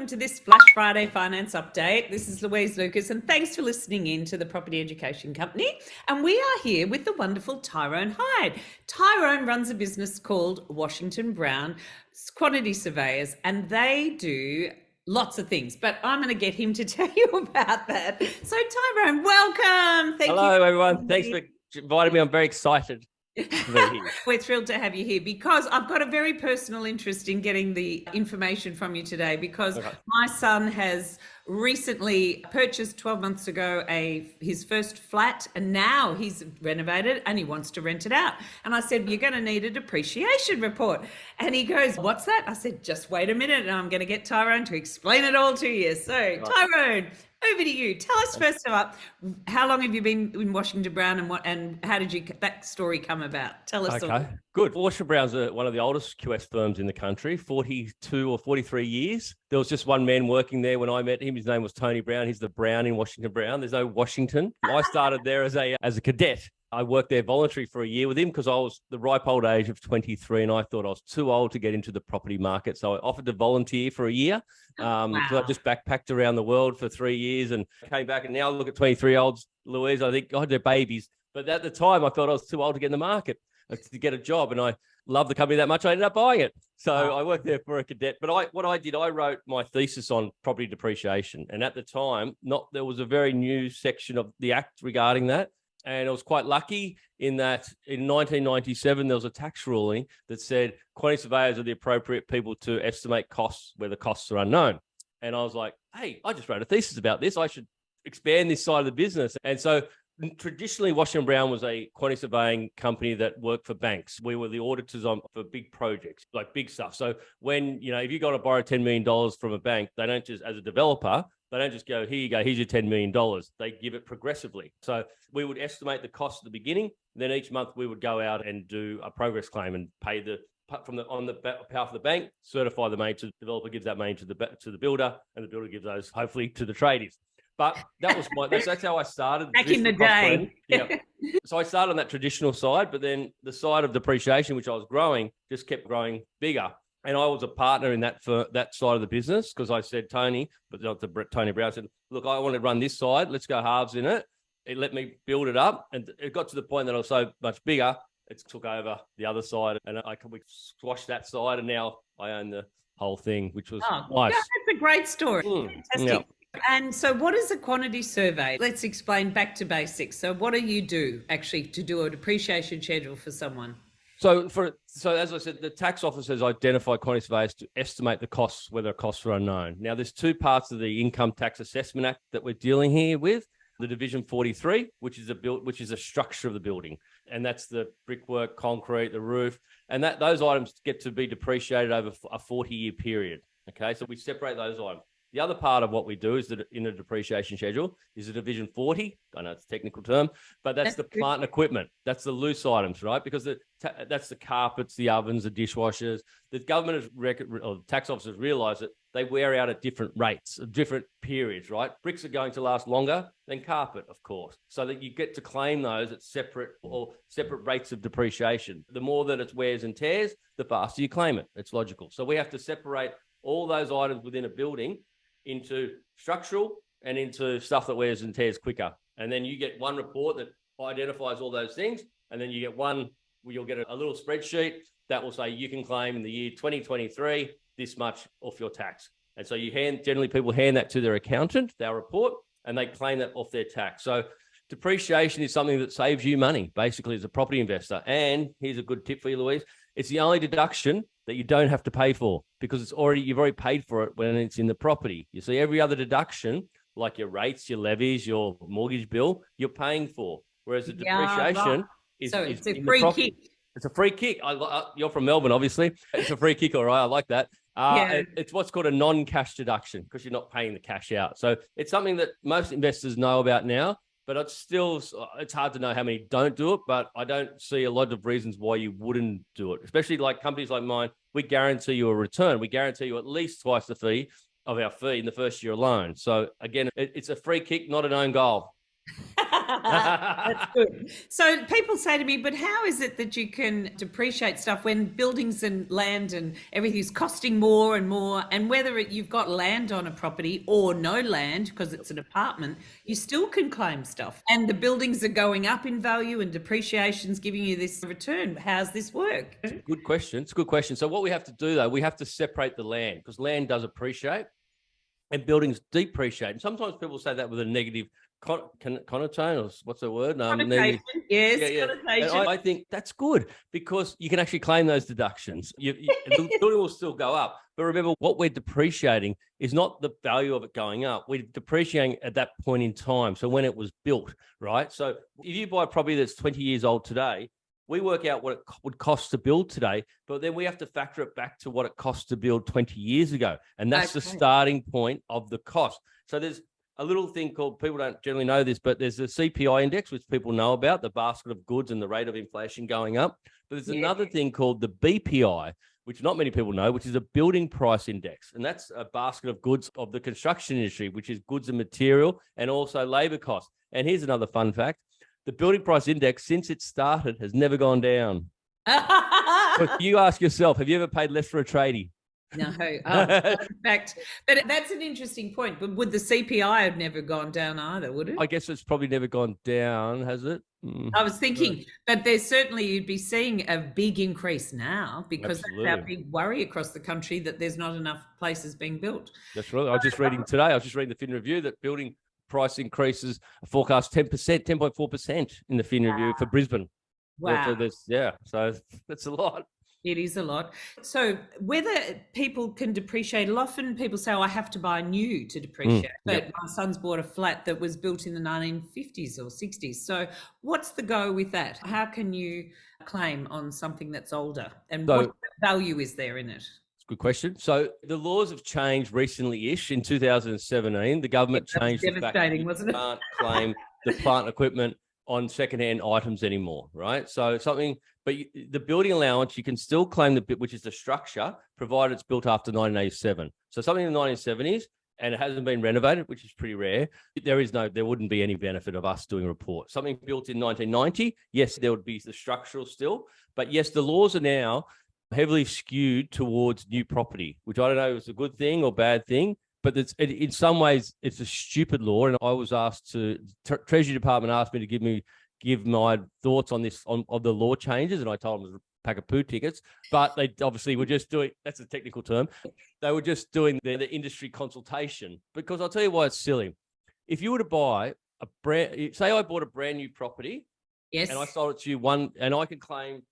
welcome to this Flash Friday Finance Update. This is Louise Lucas, and thanks for listening in to the Property Education Company. And we are here with the wonderful Tyrone Hyde. Tyrone runs a business called Washington Brown Quantity Surveyors, and they do lots of things, but I'm going to get him to tell you about that. So Tyrone, welcome. Hello, everyone. Thanks for inviting me. I'm very excited. We're thrilled to have you here because I've got a very personal interest in getting the information from you today because my son has recently purchased 12 months ago his first flat, and now he's renovated and he wants to rent it out. And I said, you're going to need a depreciation report. And he goes, what's that? I said, just wait a minute and I'm going to get Tyrone to explain it all to you. So Tyrone, over to you. Tell us first of all, how long have you been in Washington Brown, and how did that story come about? Tell us. Okay, good. Washington Brown's one of the oldest QS firms in the country, 42 or 43 years. There was just one man working there when I met him. His name was Tony Brown. He's the Brown in Washington Brown. There's no Washington. I started there as a cadet. I worked there voluntary for a year with him because I was the ripe old age of 23 and I thought I was too old to get into the property market. So I offered to volunteer for a year because I just backpacked around the world for 3 years and came back. And now I look at 23-year-olds, Louise, I think, God, they're babies. But at the time, I felt I was too old to get in the market to get a job. And I loved the company that much, I ended up buying it. So I worked there for a cadet. But I wrote my thesis on property depreciation. And at the time, there was a very new section of the Act regarding that. And I was quite lucky in that in 1997, there was a tax ruling that said quantity surveyors are the appropriate people to estimate costs where the costs are unknown. And I was like, hey, I just wrote a thesis about this. I should expand this side of the business. And so traditionally, Washington Brown was a quantity surveying company that worked for banks. We were the auditors for big projects, like big stuff. So when, if you got to borrow $10 million from a bank, they don't just, as a developer, they don't just go, here you go, here's your $10 million. They give it progressively. So we would estimate the cost at the beginning. Then each month we would go out and do a progress claim and pay on behalf of the bank, certify the money to the developer, gives that money to the builder, and the builder gives those hopefully to the tradies. But that was that's how I started. Back in the day. Yeah. So I started on that traditional side, but then the side of depreciation, which I was growing, just kept growing bigger. And I was a partner in that for that side of the business because I said, Tony Brown said, look, I want to run this side. Let's go halves in it. It let me build it up. And it got to the point that I was so much bigger, it took over the other side. And we squashed that side. And now I own the whole thing, which was nice. Yeah, that's a great story. Fantastic. Yeah. And so what is a quantity survey? Let's explain back to basics. So what do you do actually to do a depreciation schedule for someone? So as I said, the tax office has identified quantity surveyors to estimate the costs, whether costs are unknown. Now, there's two parts of the Income Tax Assessment Act that we're dealing here with. The Division 43, which is a structure of the building, and that's the brickwork, concrete, the roof, and those items get to be depreciated over a 40-year period. Okay, so we separate those items. The other part of what we do is that in a depreciation schedule is a Division 40. I know it's a technical term, but that's the plant and equipment. That's the loose items, right? Because that's the carpets, the ovens, the dishwashers. The government or tax officers realize that they wear out at different rates, different periods, right? Bricks are going to last longer than carpet, of course, so that you get to claim those at separate rates of depreciation. The more that it wears and tears, the faster you claim it. It's logical. So we have to separate all those items within a building into structural and into stuff that wears and tears quicker. And then you get one report that identifies all those things. And then you get you'll get a little spreadsheet that will say you can claim in the year 2023 this much off your tax. And so generally people hand that to their accountant, their report, and they claim that off their tax. So depreciation is something that saves you money, basically, as a property investor. And here's a good tip for you, Louise. It's the only deduction that you don't have to pay for because you've already paid for it when it's in the property. You see, every other deduction, like your rates, your levies, your mortgage bill, you're paying for. Whereas the depreciation is a free kick. It's a free kick. You're from Melbourne, obviously. It's a free kick, all right. I like that. It's what's called a non-cash deduction because you're not paying the cash out. So it's something that most investors know about now. But it's hard to know how many don't do it, but I don't see a lot of reasons why you wouldn't do it, especially like companies like mine. We guarantee you a return. We guarantee you at least twice the fee of our fee in the first year alone. So again, it's a free kick, not an own goal. That's good. So people say to me, but how is it that you can depreciate stuff when buildings and land and everything's costing more and more? And whether you've got land on a property or no land, because it's an apartment, you still can claim stuff. And the buildings are going up in value and depreciation's giving you this return. How's this work? Good question. It's a good question. So what we have to do, though, we have to separate the land, because land does appreciate and buildings depreciate. And sometimes people say that with a negative connotation, or what's the word? Connotation. Yes, yeah. connotation. And I think that's good, because you can actually claim those deductions. The building will still go up. But remember, what we're depreciating is not the value of it going up. We're depreciating at that point in time. So when it was built, right? So if you buy a property that's 20 years old today, we work out what it would cost to build today, but then we have to factor it back to what it cost to build 20 years ago. And that's the starting point of the cost. So there's a little thing called, people don't generally know this, but there's a CPI index, which people know about, the basket of goods and the rate of inflation going up. But there's another thing called the BPI, which not many people know, which is a building price index. And that's a basket of goods of the construction industry, which is goods and material and also labor costs. And here's another fun fact. The building price index, since it started, has never gone down. But you ask yourself, have you ever paid less for a tradie? No, in fact, but that's an interesting point. But would the CPI have never gone down either, would it? I guess it's probably never gone down, has it? I was thinking, but there's certainly, you'd be seeing a big increase now, because that's our big worry across the country, that there's not enough places being built. That's right. I was just reading today, the Fin Review, that building price increases are forecast 10%, 10.4% in the Fin Review for Brisbane. Wow. So that's a lot. It is a lot. So whether people can depreciate, often people say, oh, I have to buy new to depreciate. But my son's bought a flat that was built in the 1950s or 60s. So what's the go with that? How can you claim on something that's older? And what value is there in it? Good question. So the laws have changed recently-ish. In 2017, the government changed the fact that you can't claim the plant equipment on secondhand items anymore, right? So but the building allowance, you can still claim the bit, which is the structure, provided it's built after 1987. So something in the 1970s and it hasn't been renovated, which is pretty rare, there wouldn't be any benefit of us doing a report. Something built in 1990, yes, there would be the structural still, but yes, the laws are now heavily skewed towards new property, which I don't know if it's a good thing or bad thing, but in some ways it's a stupid law. And I was asked Treasury Department asked me to give my thoughts on this, on the law changes, and I told them it was a pack of poo tickets, but they obviously were just doing, that's a technical term, they were just doing the industry consultation. Because I'll tell you why it's silly. If you were to buy say I bought a brand new property, and I sold it to you and I can claim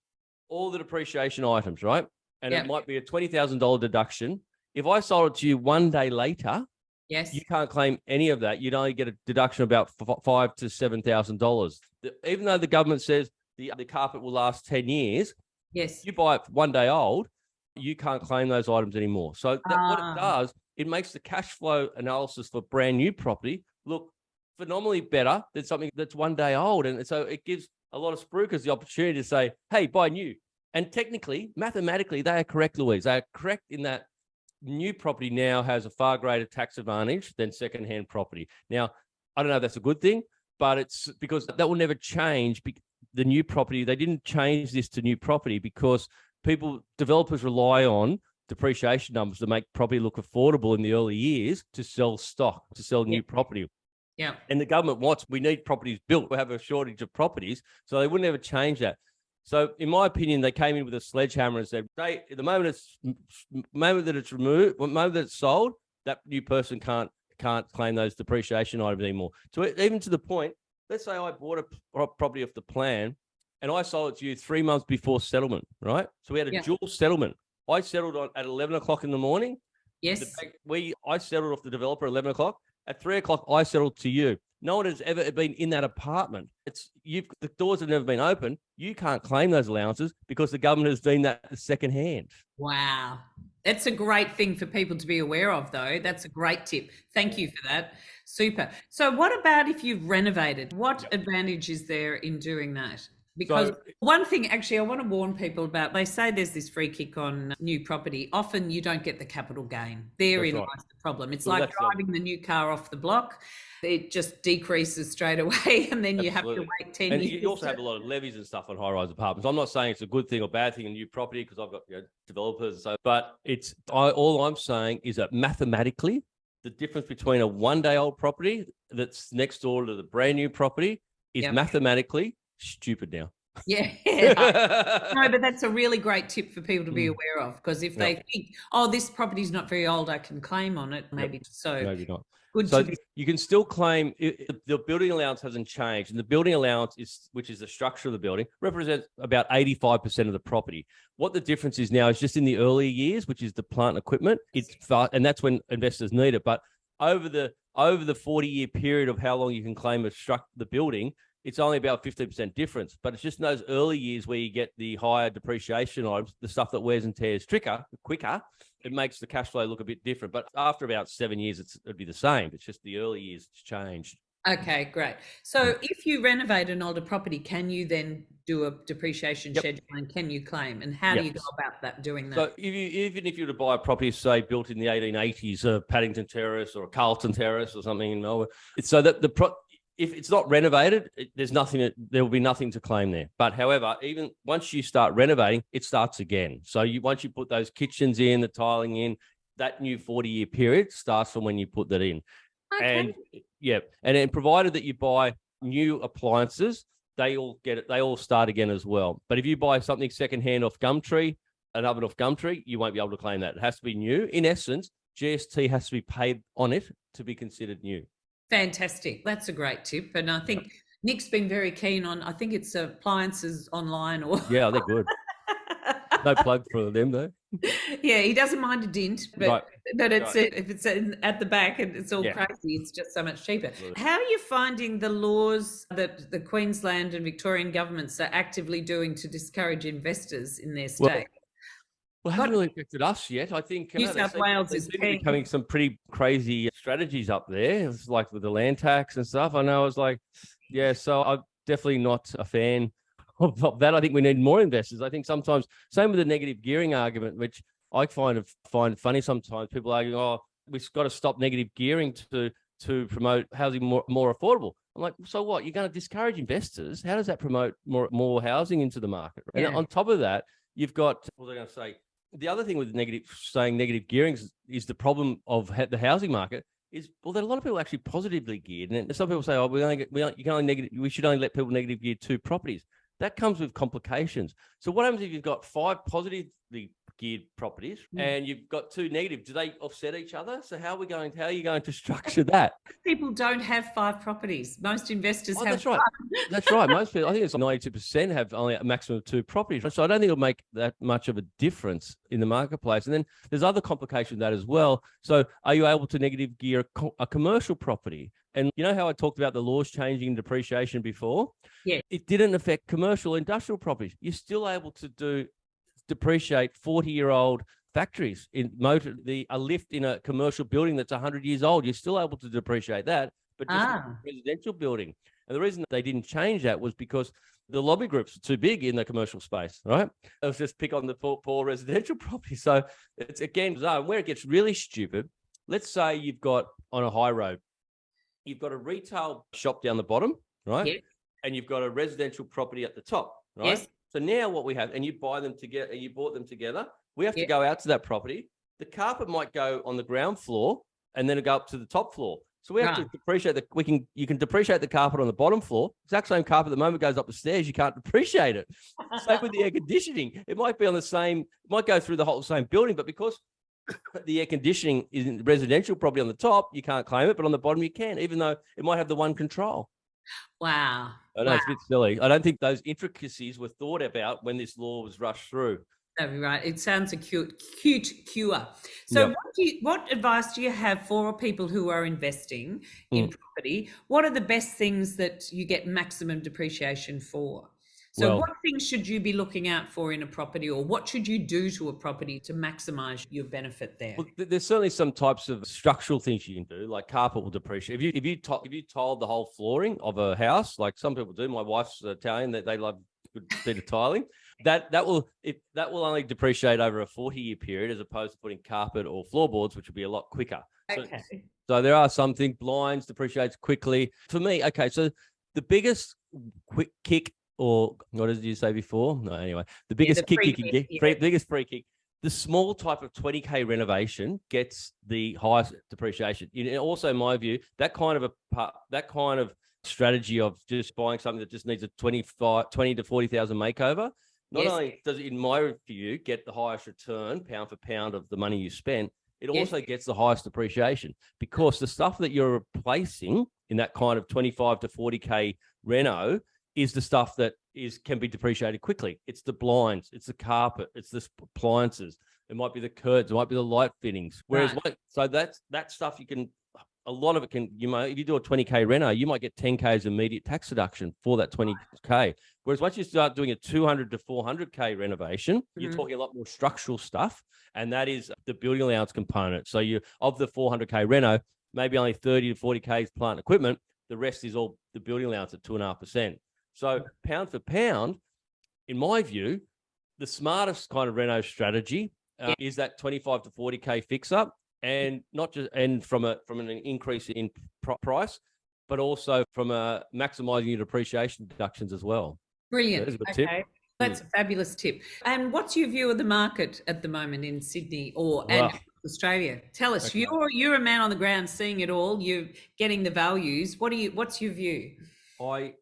all the depreciation items, right? And it might be a $20,000 deduction. If I sold it to you one day later, you can't claim any of that. You'd only get a deduction of about $5,000 to $7,000. Even though the government says the carpet will last 10 years, you buy it one day old, you can't claim those items anymore. So what it does, it makes the cash flow analysis for brand new property look phenomenally better than something that's one day old. And so it gives a lot of spruikers the opportunity to say, hey, buy new. And technically, mathematically, they are correct, Louise. They are correct in that new property now has a far greater tax advantage than secondhand property. Now, I don't know if that's a good thing, but it's because that will never change. The new property, they didn't change this to new property because developers rely on depreciation numbers to make property look affordable in the early years to sell stock, to sell new property. Yeah. And the government we need properties built. We have a shortage of properties. So they wouldn't ever change that. So in my opinion, they came in with a sledgehammer and said, hey, the moment that it's removed, the moment that it's sold, that new person can't claim those depreciation items anymore. So even to the point, let's say I bought a property off the plan and I sold it to you 3 months before settlement, right? So we had a dual settlement. I settled at 11 o'clock in the morning. Yes. I settled off the developer at 11 o'clock. At 3 o'clock, I settled to you. No one has ever been in that apartment. The doors have never been open. You can't claim those allowances because the government has deemed that secondhand. Wow. That's a great thing for people to be aware of, though. That's a great tip. Thank you for that. Super. So what about if you've renovated? What advantage is there in doing that? Because one thing actually I want to warn people about, they say there's this free kick on new property. Often you don't get the capital gain. Therein lies the problem. It's like driving the new car off the block. It just decreases straight away, and then you have to wait 10 years. And you also have a lot of levies and stuff on high-rise apartments. I'm not saying it's a good thing or bad thing in new property, because I've got developers and so, but all I'm saying is that mathematically, the difference between a one-day-old property that's next door to the brand new property is mathematically stupid now. Yeah. No, but that's a really great tip for people to be aware of, because if they think, oh, this property's not very old, I can claim on it, maybe maybe not. Good. So you can still claim. The building allowance hasn't changed, and the building allowance which is the structure of the building, represents about 85% of the property. What the difference is now is just in the early years, which is the plant and equipment. And that's when investors need it. But over the 40-year period of how long you can claim the building, it's only about 15% difference. But it's just in those early years where you get the higher depreciation items, the stuff that wears and tears quicker. It makes the cash flow look a bit different. But after about 7 years, it'd be the same. It's just the early years it's changed. Okay, great. So if you renovate an older property, can you then do a depreciation schedule, and can you claim? And how do you go about doing that? So even if you were to buy a property, say, built in the 1880s, a Paddington Terrace or a Carlton Terrace or something in Melbourne, it's so that if it's not renovated, there will be nothing to claim there. But however, even once you start renovating, it starts again. So once you put those kitchens in, the tiling in, that new 40-year period starts from when you put that in. Okay. And then provided that you buy new appliances, they all start again as well. But if you buy something secondhand off Gumtree, an oven off Gumtree, you won't be able to claim that. It has to be new. In essence, GST has to be paid on it to be considered new. Fantastic. That's a great tip. And I think Nick's been very keen on, I think it's appliances online or... Yeah, they're good. No plug for them though. Yeah, he doesn't mind a dint, but if it's at the back and it's all crazy, it's just so much cheaper. Absolutely. How are you finding the laws that the Queensland and Victorian governments are actively doing to discourage investors in their state? Well, it hasn't really affected us yet. I think New South Wales is becoming some pretty crazy strategies up there. It's like with the land tax and stuff. I know. I was like, so I'm definitely not a fan of that. I think we need more investors. I think sometimes, same with the negative gearing argument, which I find funny sometimes. People argue, oh, we've got to stop negative gearing to promote housing more affordable. I'm like, so what? You're going to discourage investors? How does that promote more housing into the market? And on top of that, you've got, what was I going to say? The other thing with negative gearing is the problem of the housing market is, well, that a lot of people are actually positively geared. And some people say, oh, we should only let people negative gear 2 properties. That comes with complications. So what happens if you've got 5 positively geared properties and you've got 2 negative? Do they offset each other? So how are you going to structure that? People don't have 5 properties. Most investors have. That's right. That's right. Most people, I think it's 92% have only a maximum of 2 properties. So I don't think it'll make that much of a difference in the marketplace. And then there's other complications with that as well. So are you able to negative gear a commercial property? And you know how I talked about the laws changing depreciation before? Yeah. It didn't affect commercial industrial properties. You're still able to depreciate 40-year-old factories in a lift in a commercial building that's 100 years old. You're still able to depreciate that, but just a residential building. And the reason that they didn't change that was because the lobby groups are too big in the commercial space, right? Let's just pick on the poor residential property. So it's, again, where it gets really stupid. Let's say you've got, on a high road, you've got a retail shop down the bottom, right? Yes. And you've got a residential property at the top, right? Yes. So now what we have, and you bought them together, we have to go out to that property. The carpet might go on the ground floor and then it go up to the top floor. So we have to depreciate you can depreciate the carpet on the bottom floor. Exact same carpet, the moment it goes up the stairs, you can't depreciate it. Same with the air conditioning. It might be it might go through the whole same building, but because the air conditioning is in residential property on the top, you can't claim it, but on the bottom you can, even though it might have the one control. Wow. I know, it's a bit silly. I don't think those intricacies were thought about when this law was rushed through. That'd be right. It sounds a cute cure. So what advice do you have for people who are investing in property? What are the best things that you get maximum depreciation for? So what things should you be looking out for in a property, or what should you do to a property to maximize your benefit there? Well, there's certainly some types of structural things you can do, like carpet will depreciate. If you tiled the whole flooring of a house, like some people do, my wife's Italian, that they love good bit of tiling. That will only depreciate over a 40-year period as opposed to putting carpet or floorboards, which would be a lot quicker. Okay. So there are some things. Blinds depreciates quickly. For me, okay, so the biggest quick kick, or what did you say before? No, anyway, the biggest kick you can get, biggest free kick. The small type of 20K renovation gets the highest depreciation. Also, in my view, that kind of strategy of just buying something that just needs a 20 to 40,000 makeover, not only does it, in my view, get the highest return pound for pound of the money you spent, it also gets the highest depreciation, because the stuff that you're replacing in that kind of 25 to 40K reno is the stuff that can be depreciated quickly. It's the blinds, it's the carpet, it's the appliances. It might be the curtains, it might be the light fittings. Whereas, so that stuff a lot of it can, if you do a 20K reno, you might get 10K as immediate tax deduction for that 20K. Whereas once you start doing a 200 to 400K renovation, you're talking a lot more structural stuff. And that is the building allowance component. So of the 400K reno, maybe only 30 to 40K is plant and equipment. The rest is all the building allowance at 2.5%. So pound for pound, in my view, the smartest kind of reno strategy is that 25 to 40K fix up, and not just from an increase in price, but also from maximizing your depreciation deductions as well. Brilliant. So that's a good tip. That's a fabulous tip. And what's your view of the market at the moment in Sydney and Australia? Tell us. Okay. You're a man on the ground, seeing it all. You're getting the values. What's your view? I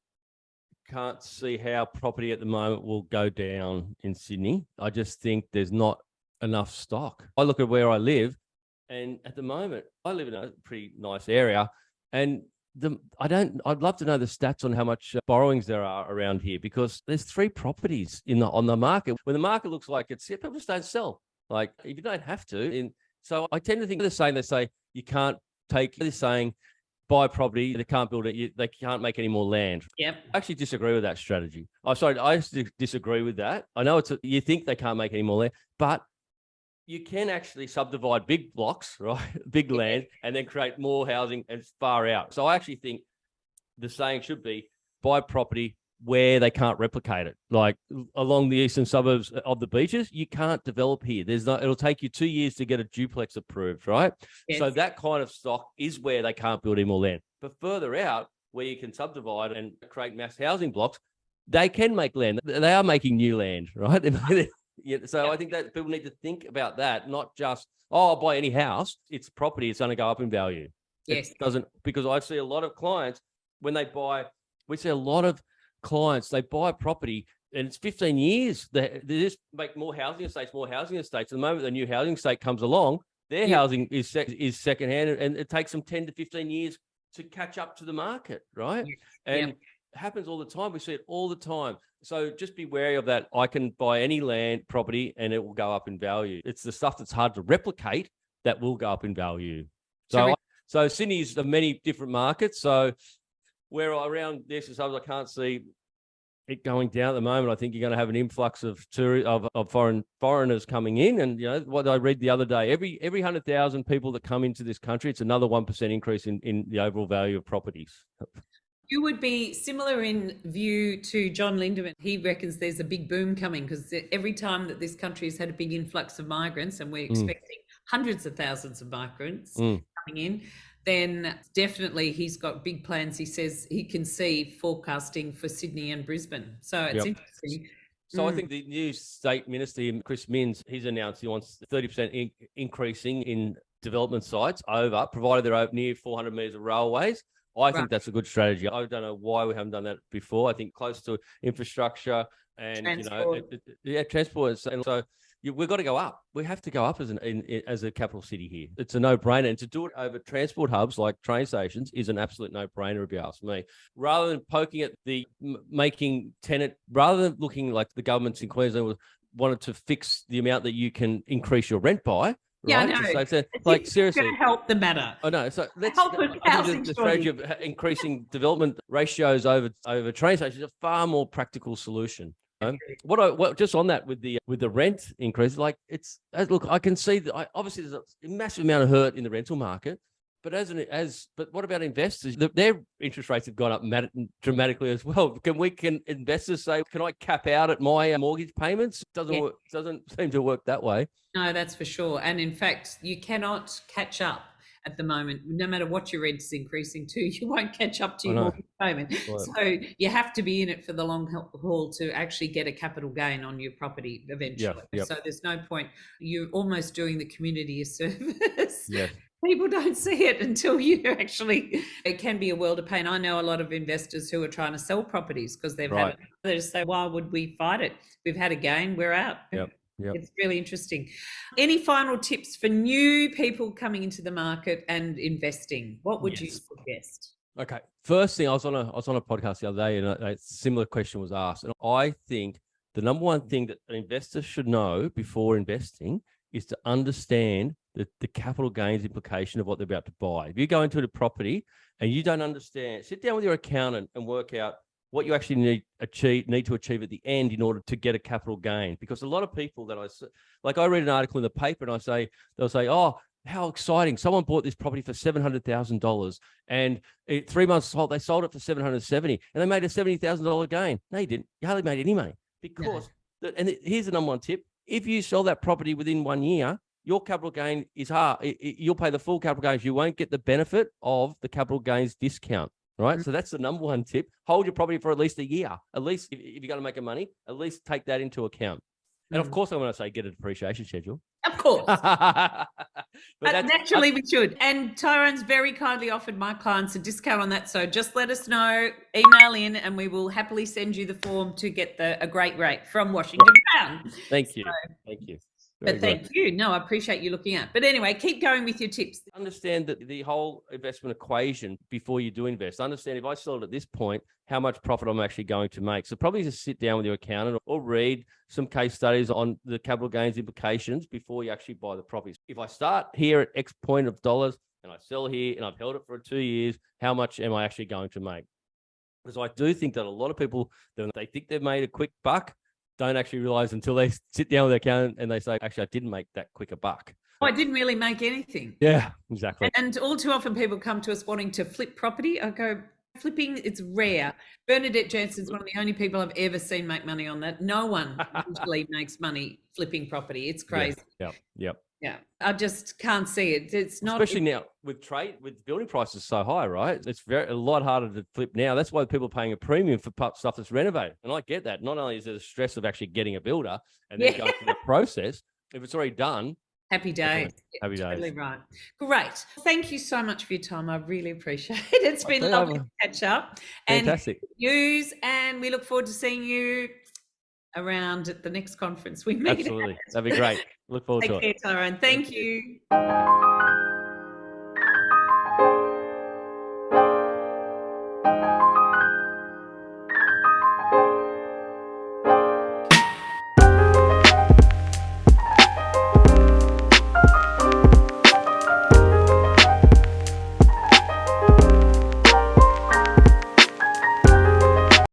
can't see how property at the moment will go down in Sydney. I just think there's not enough stock. I look at where I live, and at the moment I live in a pretty nice area, and I'd love to know the stats on how much borrowings there are around here, because there's 3 properties on the market. When the market looks like it's, people just don't sell. Like, if you don't have to. So I tend to think they say you can't take this saying, buy property, they can't build it, they can't make any more land. Yep. I actually disagree with that strategy. I disagree with that. I know you think they can't make any more land, but you can actually subdivide big blocks, right? Big land, and then create more housing and far out. So I actually think the saying should be buy property where they can't replicate it. Like along the eastern suburbs of the beaches, you can't develop here. It'll take you 2 years to get a duplex approved, right? Yes. So that kind of stock is where they can't build any more land. But further out, where you can subdivide and create mass housing blocks, they can make land. They are making new land, right? So I think that people need to think about that, not just, I'll buy any house. It's property. It's going to go up in value. Yes. It doesn't, because I see a lot of clients when they buy, they buy property and it's 15 years. They just make more housing estates. The moment the new housing estate comes along, their housing is secondhand, and it takes them 10 to 15 years to catch up to the market, right? And it happens all the time. We see it all the time. So just be wary of that. I can buy any land property and it will go up in value. It's the stuff that's hard to replicate that will go up in value. So Sydney's many different markets. So where around the eastern suburbs, I can't see it going down at the moment. I think you're going to have an influx of foreigners coming in. And what I read the other day, every 100,000 people that come into this country, it's another 1% increase in the overall value of properties. You would be similar in view to John Lindemann. He reckons there's a big boom coming because every time that this country has had a big influx of migrants, and we're expecting hundreds of thousands of migrants coming in, then definitely he's got big plans. He says he can see forecasting for Sydney and Brisbane. So it's interesting. So I think the new state minister, Chris Minns, he's announced he wants 30% increasing in development sites provided they're near 400 metres of railways. I think that's a good strategy. I don't know why we haven't done that before. I think close to infrastructure and transport. Transport. And so we've got to go up. We have to go up as a capital city here. It's a no-brainer. And to do it over transport hubs like train stations is an absolute no-brainer, if you ask me. Rather than poking at rather than looking like the governments in Queensland wanted to fix the amount that you can increase your rent by. Yeah, right? I know. So like seriously, going to help the matter. I know. So let's help with housing the strategy of increasing development ratios over train stations is a far more practical solution. What just on that with the rent increase, like look, I can see that obviously there's a massive amount of hurt in the rental market, But what about investors? Their interest rates have gone up dramatically as well. Can investors say, can I cap out at my mortgage payments? Doesn't seem to work that way. No, that's for sure. And in fact, you cannot catch up at the moment. No matter what your rent is increasing to, you won't catch up to your mortgage payment. Right. So you have to be in it for the long haul to actually get a capital gain on your property eventually. Yep. So there's no point. You're almost doing the community a service. Yes. People don't see it until you actually, it can be a world of pain. I know a lot of investors who are trying to sell properties because they've had, they just say, why would we fight it? We've had a gain, we're out. Yep. It's really interesting. Any final tips for new people coming into the market and investing? What would you suggest? Okay. First thing, I was on a podcast the other day, and a similar question was asked. And I think the number one thing that an investor should know before investing is to understand the capital gains implication of what they're about to buy. If you go into a property and you don't understand, sit down with your accountant and work out what you actually need to achieve at the end in order to get a capital gain. Because a lot of people that I read an article in the paper and they'll say, oh, how exciting. Someone bought this property for $700,000 and 3 months they sold it for $770,000 and they made a $70,000 gain. No, you didn't. You hardly made any money because, here's the number one tip. If you sell that property within 1 year, your capital gain is hard. You'll pay the full capital gains. You won't get the benefit of the capital gains discount. Right. So that's the number one tip. Hold your property for at least a year. At least if you're going to make money, at least take that into account. And of course, I'm going to say get a depreciation schedule. Of course. but naturally we should. And Tyrone's very kindly offered my clients a discount on that. So just let us know, email in, and we will happily send you the form to get a great rate from Washington Pound. Thank you. Thank you. But thank you. No, I appreciate you looking at. But anyway, keep going with your tips. Understand that the whole investment equation before you do invest. Understand if I sell it at this point, how much profit I'm actually going to make. So probably just sit down with your accountant or read some case studies on the capital gains implications before you actually buy the properties. If I start here at X point of dollars and I sell here and I've held it for 2 years, how much am I actually going to make? Because I do think that a lot of people, they think they've made a quick buck, don't actually realize until they sit down with their accountant and they say, actually, I didn't make that quicker buck. Oh, I didn't really make anything. Yeah, exactly. And all too often people come to us wanting to flip property. I go, flipping, it's rare. Bernadette Jensen's one of the only people I've ever seen make money on that. No one usually makes money flipping property. It's crazy. Yep. Yeah, I just can't see it. It's not, especially now with building prices so high, right? It's a lot harder to flip now. That's why people are paying a premium for stuff that's renovated. And I get that. Not only is there the stress of actually getting a builder and then going through the process, if it's already done. Happy days. Happy days. Totally right. Great. Thank you so much for your time. I really appreciate it. It's been lovely to catch up. Fantastic. And we look forward to seeing you around at the next conference we meet. Absolutely. That'd be great. Look forward to it. Take care, Tyrone. Thank you.